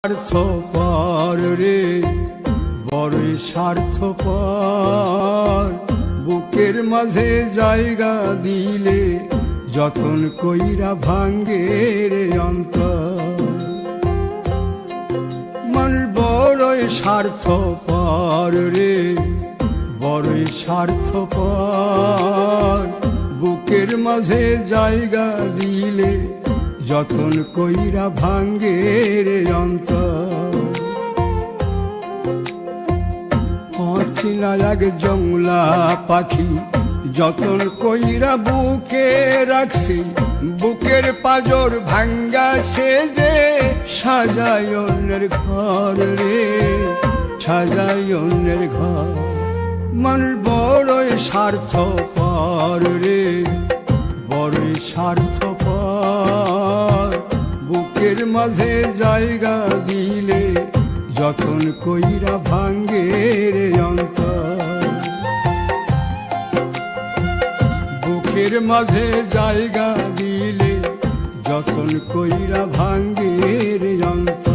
স্বার্থপর রে, বড়ই স্বার্থপর। বুকের মাঝে জায়গা দিলে যতন কইরা ভাঙ্গে রে অন্তর। মানুষ বড়ই স্বার্থপর রে, বড়ই স্বার্থপর। বুকের মাঝে জায়গা দিলে যতন কইরা ভাঙ্গে রে অন্তর। অচিনা এক জংলা পাখি যতন কইরা বুকে রাখছি, বুকের পাজর ভাঙ্গা সে যে সাজায় অন্যের ঘর রে, সাজায় অন্যের ঘর। মানুষ বড়ই স্বার্থপর রে, বড়ই স্বার্থপর। বুকের মাঝে জায়গা দিলে যতন কইরা ভাঙ্গে রে অন্তর। বুকের মাঝে জায়গা দিলে যতন কইরা ভাঙ্গে রে অন্তর।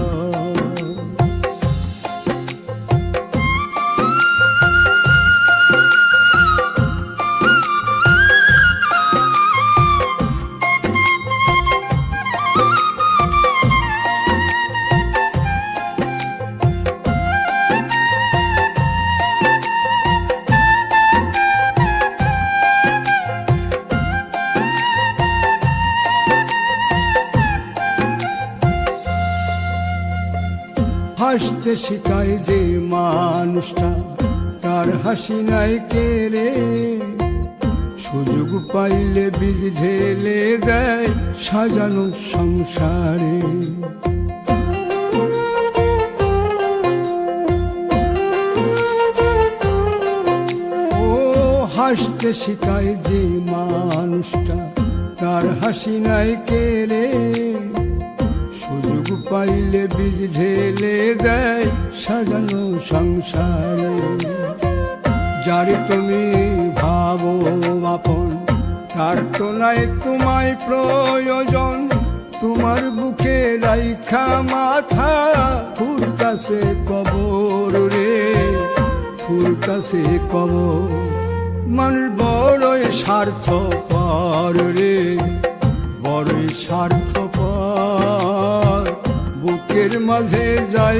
হাসতে শিখায় যে মানুষটা, তার হাসি নাই কেড়ে। সুযোগ পাইলে বীজ ঢেলে দেয় সাজানো সংসারে। ও হাসতে শিখায় যে মানুষটা, তার হাসি নাই কেড়ে। সুযোগ পাইলে বীজ ঢেলে দেয় সাজানো সংসারে। যারে তুমি ভাবো আপন, তার তো নাই তোমায় প্রয়োজন। তোমার বুকে রাইখা মাথা ফুরতাছে কবর রে, ফুরতাছে কবর। মানুষ বড়ই স্বার্থপর রে, বড়ই স্বার্থপর। বুকের মাঝে যায়